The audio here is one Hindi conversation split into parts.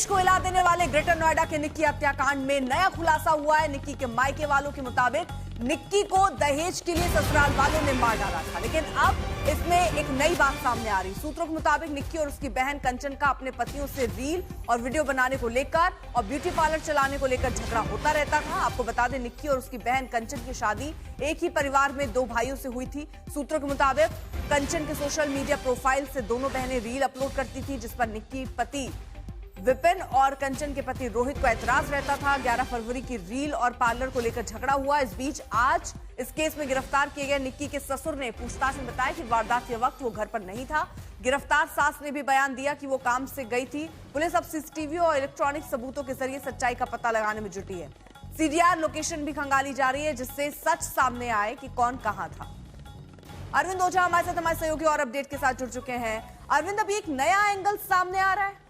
को हिला देने वाले ग्रेटर नोएडा के निक्की हत्याकांड में नया खुलासा हुआ है। निक्की के मायके वालों के मुताबिक निक्की को दहेज के लिए ससुराल वालों ने मार डाला था, लेकिन अब इसमें एक नई बात सामने आ रही। सूत्रों के मुताबिक निक्की और उसकी बहन कंचन का अपने पतियों से रील और वीडियो बनाने को लेकर और ब्यूटी पार्लर चलाने को लेकर झगड़ा होता रहता था। आपको बता दें, निक्की और उसकी बहन कंचन की शादी एक ही परिवार में दो भाइयों से हुई थी। सूत्रों के मुताबिक कंचन के सोशल मीडिया प्रोफाइल से दोनों बहनें रील अपलोड करती थी, जिस पर निक्की पति विपिन और कंचन के पति रोहित को ऐतराज रहता था। 11 फरवरी की रील और पार्लर को लेकर झगड़ा हुआ। इस बीच आज इस केस में गिरफ्तार किए गए निक्की के ससुर ने पूछताछ में बताया कि वारदात के वक्त वो घर पर नहीं था। गिरफ्तार सास ने भी बयान दिया कि वो काम से गई थी। पुलिस अब सीसीटीवी और इलेक्ट्रॉनिक सबूतों के जरिए सच्चाई का पता लगाने में जुटी है। सीडीआर लोकेशन भी खंगाली जा रही है, जिससे सच सामने आए कि कौन कहां था। अरविंद ओझा हमारे साथ हमारे सहयोगी और अपडेट के साथ जुड़ चुके हैं। अरविंद, अभी एक नया एंगल सामने आ रहा है।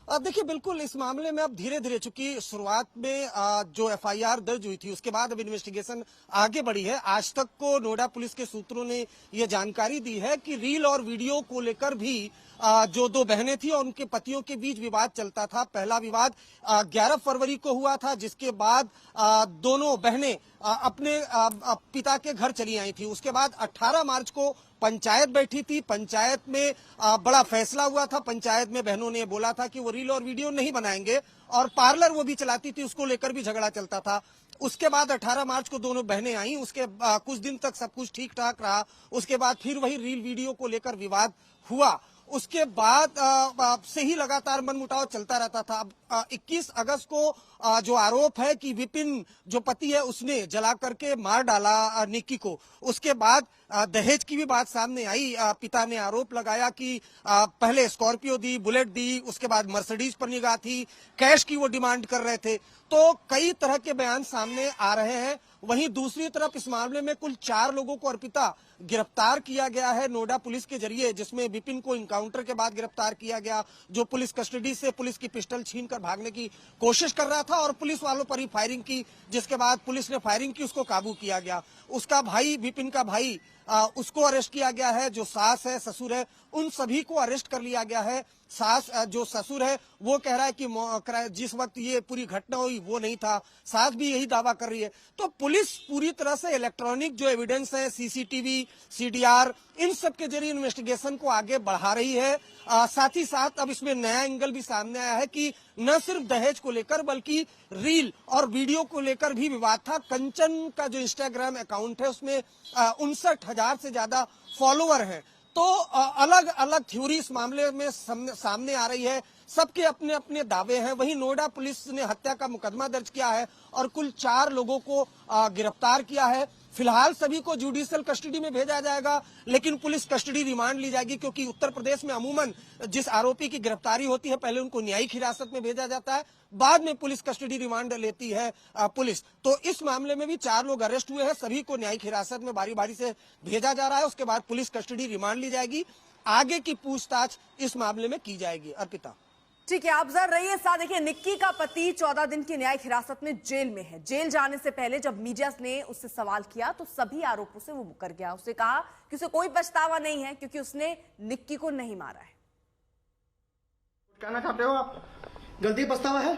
देखिए, बिल्कुल इस मामले में अब धीरे धीरे, चूंकि शुरुआत में जो एफआईआर दर्ज हुई थी उसके बाद अब इन्वेस्टिगेशन आगे बढ़ी है। आज तक को नोएडा पुलिस के सूत्रों ने यह जानकारी दी है कि रील और वीडियो को लेकर भी जो दो बहनें थी और उनके पतियों के बीच विवाद चलता था। पहला विवाद 11 फरवरी को हुआ था, जिसके बाद दोनों बहनें अपने पिता के घर चली आई थी। उसके बाद 18 मार्च को पंचायत बैठी थी। पंचायत में बड़ा फैसला हुआ था। पंचायत में बहनों ने बोला था कि वो रील और वीडियो नहीं बनाएंगे, और पार्लर वो भी चलाती थी, उसको लेकर भी झगड़ा चलता था। उसके बाद 18 मार्च को दोनों बहनें आई। उसके कुछ दिन तक सब कुछ ठीक ठाक रहा। उसके बाद फिर वही रील वीडियो को लेकर विवाद हुआ। उसके बाद से ही लगातार मनमुटाव चलता रहता था। अब 21 अगस्त को जो आरोप है कि विपिन जो पति है उसने जला करके मार डाला निक्की को। उसके बाद दहेज की भी बात सामने आई। पिता ने आरोप लगाया कि पहले स्कॉर्पियो दी, बुलेट दी, उसके बाद मर्सिडीज पर निगाह थी, कैश की वो डिमांड कर रहे थे। तो कई तरह के बयान सामने आ रहे हैं। वहीं दूसरी तरफ इस मामले में कुल 4 लोगों को अर्पिता गिरफ्तार किया गया है नोएडा पुलिस के जरिए, जिसमें विपिन को इनकाउंटर के बाद गिरफ्तार किया गया, जो पुलिस कस्टडी से पुलिस की पिस्टल छीनकर भागने की कोशिश कर रहा था और पुलिस वालों पर ही फायरिंग की, जिसके बाद पुलिस ने फायरिंग की, उसको काबू किया गया। उसका भाई, विपिन का भाई, उसको अरेस्ट किया गया है। जो सास है, ससुर है, उन सभी को अरेस्ट कर लिया गया है। सास जो ससुर है वो कह रहा है कि जिस वक्त ये पूरी घटना हुई वो नहीं था। सास भी यही दावा कर रही है। तो पुलिस पूरी तरह से इलेक्ट्रॉनिक जो एविडेंस है, सीसीटीवी, सीडीआर, इन सब के जरिए इन्वेस्टिगेशन को आगे बढ़ा रही है। साथ ही साथ अब इसमें नया एंगल भी सामने आया है कि न सिर्फ दहेज को लेकर बल्कि रील और वीडियो को लेकर भी विवाद था। कंचन का जो इंस्टाग्राम अकाउंट है उसमें 59,000 से ज्यादा फॉलोअर हैं। तो अलग अलग थ्योरी इस मामले में सामने आ रही है। सबके अपने अपने दावे हैं। वहीं नोएडा पुलिस ने हत्या का मुकदमा दर्ज किया है और कुल 4 लोगों को गिरफ्तार किया है। फिलहाल सभी को जुडिशियल कस्टडी में भेजा जाएगा, लेकिन पुलिस कस्टडी रिमांड ली जाएगी, क्योंकि उत्तर प्रदेश में अमूमन जिस आरोपी की गिरफ्तारी होती है पहले उनको न्यायिक हिरासत में भेजा जाता है, बाद में पुलिस कस्टडी रिमांड लेती है पुलिस। तो इस मामले में भी 4 लोग अरेस्ट हुए हैं। सभी को न्यायिक हिरासत में बारी बारी से भेजा जा रहा है। उसके बाद पुलिस कस्टडी रिमांड ली जाएगी। आगे की पूछताछ इस मामले में की जाएगी। अर्पिता, ठीक है, आप जरा रहिए साथ। देखिए, निक्की का पति 14 दिन की न्यायिक हिरासत में जेल में है। जेल जाने से पहले जब मीडिया ने उससे सवाल किया तो सभी आरोपों से वो मुकर गया। उसने कहा कि उसे कोई पछतावा नहीं है, क्योंकि उसने निक्की को नहीं मारा है। कहना चाहते हो आप? गलती पछतावा है?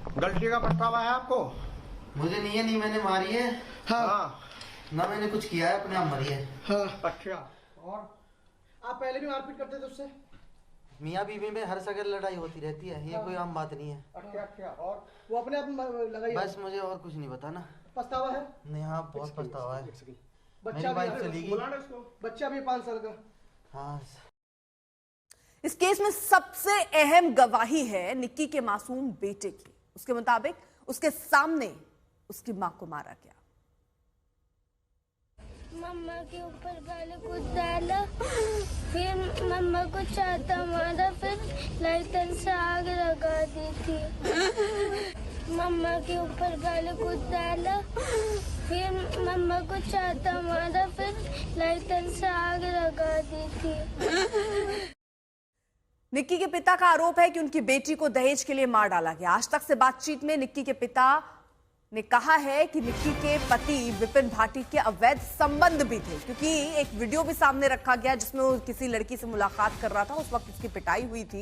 गलती का पछतावा है आपको? मुझे नहीं है, नहीं मैंने मारी है। हाँ। ना मैंने कुछ किया है, अपने आप मरी है। हाँ। अच्छा। और आप पहले भी मारपीट करते थे उससे? मियाँ बीवी में हर जगह लड़ाई होती रहती है, ये कोई आम बात नहीं है। अच्छा अच्छा। और वो अपने आप लगाई? बस मुझे और कुछ नहीं बताना। पछतावा है? नहीं, हाँ बहुत पछतावा है। बच्चा बाइक चली गई। बच्चा भी 5 साल का। हाँ। इस केस में सबसे अहम गवाही है निक्की के मासूम बेटे की। उसके मुताबिक उसके सामने उसकी मां को मारा गया। मम्मा के ऊपर पहले कुछ डाला, फिर मम्मा को चाहता मारा, फिर लाइटर से आग लगा दी थी। मम्मा के ऊपर पहले कुछ डाला, फिर मम्मा को चाहता मारा, फिर लाइटर से आग लगा दी थी। निक्की के पिता का आरोप है कि उनकी बेटी को दहेज के लिए मार डाला गया। आज तक से बातचीत में निक्की के पिता ने कहा है कि निक्की के पति विपिन भाटी के अवैध संबंध भी थे, क्योंकि एक वीडियो भी सामने रखा गया जिसमें वो किसी लड़की से मुलाकात कर रहा था, उस वक्त उसकी पिटाई हुई थी।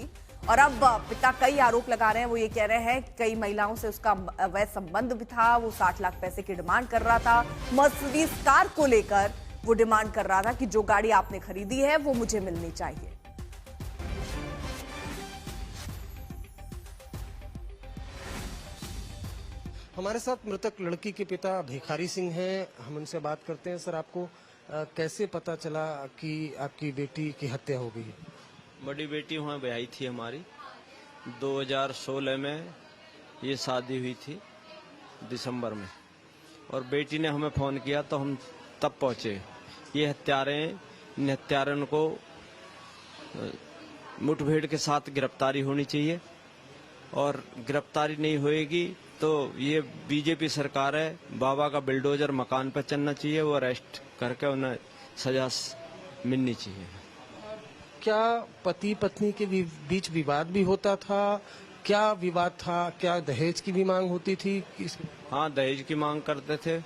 और अब पिता कई आरोप लगा रहे हैं। वो ये कह रहे हैं कि कई महिलाओं से उसका अवैध संबंध भी था। वो 60 लाख पैसे की डिमांड कर रहा था। मर्सिडीज कार को लेकर वो डिमांड कर रहा था कि जो गाड़ी आपने खरीदी है वो मुझे मिलनी चाहिए। हमारे साथ मृतक लड़की के पिता भिखारी सिंह हैं, हम उनसे बात करते हैं। सर, आपको कैसे पता चला कि आपकी बेटी की हत्या हो गई? बड़ी बेटी वहाँ ब्याही थी हमारी। 2016 में ये शादी हुई थी दिसंबर में, और बेटी ने हमें फोन किया तो हम तब पहुँचे। ये इन हत्यारों को मुठभेड़ के साथ गिरफ्तारी होनी चाहिए, और गिरफ्तारी नहीं होएगी तो ये बीजेपी सरकार है, बाबा का बिल्डोजर मकान पर चलना चाहिए, वो अरेस्ट करके उन्हें सजा मिलनी चाहिए। क्या पति पत्नी के बीच विवाद भी होता था? क्या विवाद था? क्या दहेज की भी मांग होती थी? हाँ, दहेज की मांग करते थे।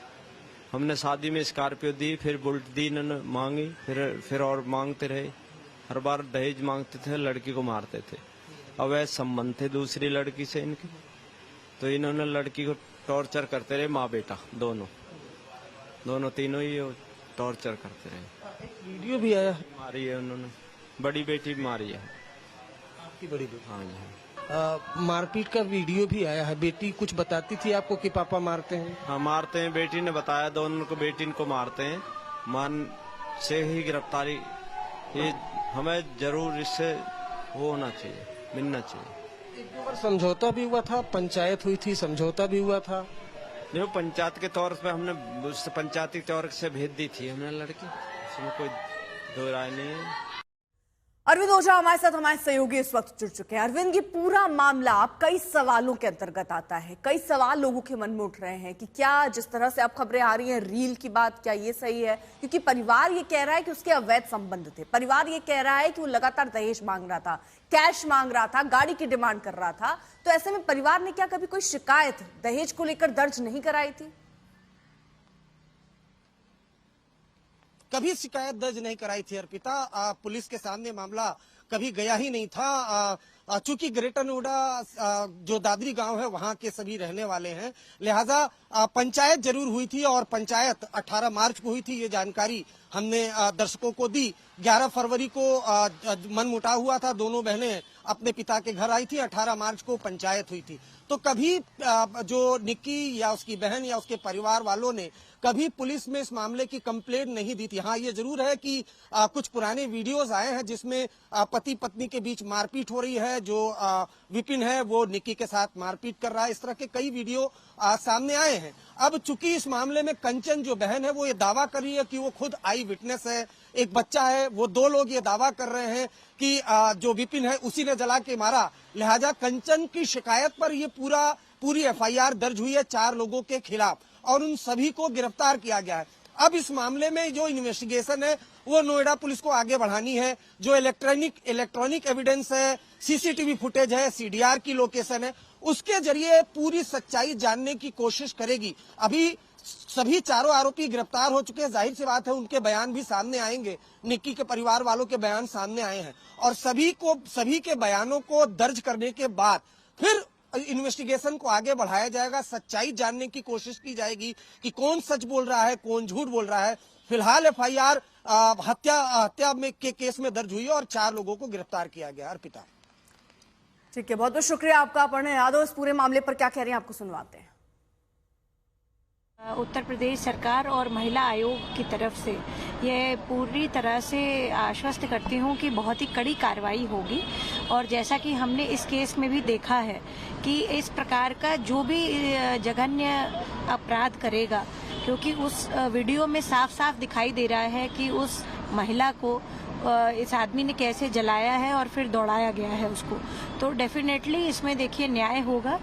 हमने शादी में स्कॉर्पियो दी, फिर बुलेट दी, इन्होंने मांगी, फिर और मांगते रहे। हर बार दहेज मांगते थे, लड़की को मारते थे। अवैध संबंध थे दूसरी लड़की से इनके, तो इन्होंने लड़की को टॉर्चर करते रहे, माँ बेटा दोनों तीनों ही टॉर्चर करते रहे। वीडियो भी आया, मारी है उन्होंने, बड़ी बेटी भी मारी है। आपकी बड़ी बेटी? हाँ जी। मारपीट का वीडियो भी आया है। बेटी कुछ बताती थी आपको कि पापा मारते हैं? हाँ, मारते हैं। बेटी ने बताया, दोनों को बेटी इनको मारते हैं। मान से ही गिरफ्तारी, ये हमें जरूर इससे वो होना चाहिए, मिलना चाहिए। एक बार समझौता भी हुआ था, पंचायत हुई थी, समझौता भी हुआ था। जो पंचायत के तौर पे हमने उससे पंचायती तौर से भेज दी थी हमने लड़की, उसमें कोई दो राय नहीं है। अरविंद ओझा हमारे साथ, हमारे सहयोगी इस वक्त जुड़ चुके हैं। अरविंद, ये पूरा मामला अब कई सवालों के अंतर्गत आता है। कई सवाल लोगों के मन में उठ रहे हैं कि क्या जिस तरह से अब खबरें आ रही हैं, रील की बात, क्या ये सही है? क्योंकि परिवार ये कह रहा है कि उसके अवैध संबंध थे। परिवार ये कह रहा है कि वो लगातार दहेज मांग रहा था, कैश मांग रहा था, गाड़ी की डिमांड कर रहा था। तो ऐसे में परिवार ने क्या कभी कोई शिकायत दहेज को लेकर दर्ज नहीं कराई थी? कभी शिकायत दर्ज नहीं कराई थी अर्पिता। पुलिस के सामने मामला कभी गया ही नहीं था। चूंकि ग्रेटर नोएडा जो दादरी गांव है वहां के सभी रहने वाले हैं, लिहाजा पंचायत जरूर हुई थी, और पंचायत 18 मार्च को हुई थी। ये जानकारी हमने दर्शकों को दी। 11 फरवरी को मनमुटाव हुआ था, दोनों बहनें अपने पिता के घर आई थी। 18 मार्च को पंचायत हुई थी। तो कभी जो निक्की या उसकी बहन या उसके परिवार वालों ने कभी पुलिस में इस मामले की कंप्लेंट नहीं दी थी। हाँ, ये जरूर है कि कुछ पुराने वीडियोस आए हैं जिसमें पति पत्नी के बीच मारपीट हो रही है। जो विपिन है वो निक्की के साथ मारपीट कर रहा है, इस तरह के कई वीडियो सामने आए हैं। अब चूंकि इस मामले में कंचन जो बहन है वो ये दावा कर रही है कि वो खुद आई विटनेस है, एक बच्चा है, वो दो लोग ये दावा कर रहे हैं कि जो विपिन है उसी ने जला के मारा। लिहाजा कंचन की शिकायत पर ये पूरी एफआईआर दर्ज हुई है 4 लोगों के खिलाफ, और उन सभी को गिरफ्तार किया गया है। अब इस मामले में जो इन्वेस्टिगेशन है वो नोएडा पुलिस को आगे बढ़ानी है। जो इलेक्ट्रॉनिक एविडेंस है, सीसीटीवी फुटेज है, सीडीआर की लोकेशन है, उसके जरिए पूरी सच्चाई जानने की कोशिश करेगी। अभी सभी 4 आरोपी गिरफ्तार हो चुके हैं। जाहिर सी बात है उनके बयान भी सामने आएंगे। निक्की के परिवार वालों के बयान सामने आए हैं, और सभी के बयानों को दर्ज करने के बाद फिर इन्वेस्टिगेशन को आगे बढ़ाया जाएगा। सच्चाई जानने की कोशिश की जाएगी कि कौन सच बोल रहा है, कौन झूठ बोल रहा है। फिलहाल एफआईआर हत्या में के केस में दर्ज हुई है और 4 लोगों को गिरफ्तार किया गया। अर्पिता, ठीक है, बहुत बहुत शुक्रिया आपका। अपर्णा यादव इस पूरे मामले पर क्या कह रही हैं, आपको सुनवाते हैं। उत्तर प्रदेश सरकार और महिला आयोग की तरफ से यह पूरी तरह से आश्वस्त करती हूँ कि बहुत ही कड़ी कार्रवाई होगी। और जैसा कि हमने इस केस में भी देखा है कि इस प्रकार का जो भी जघन्य अपराध करेगा, क्योंकि उस वीडियो में साफ साफ दिखाई दे रहा है कि उस महिला को इस आदमी ने कैसे जलाया है और फिर दौड़ाया गया है उसको, तो डेफिनेटली इसमें देखिए न्याय होगा।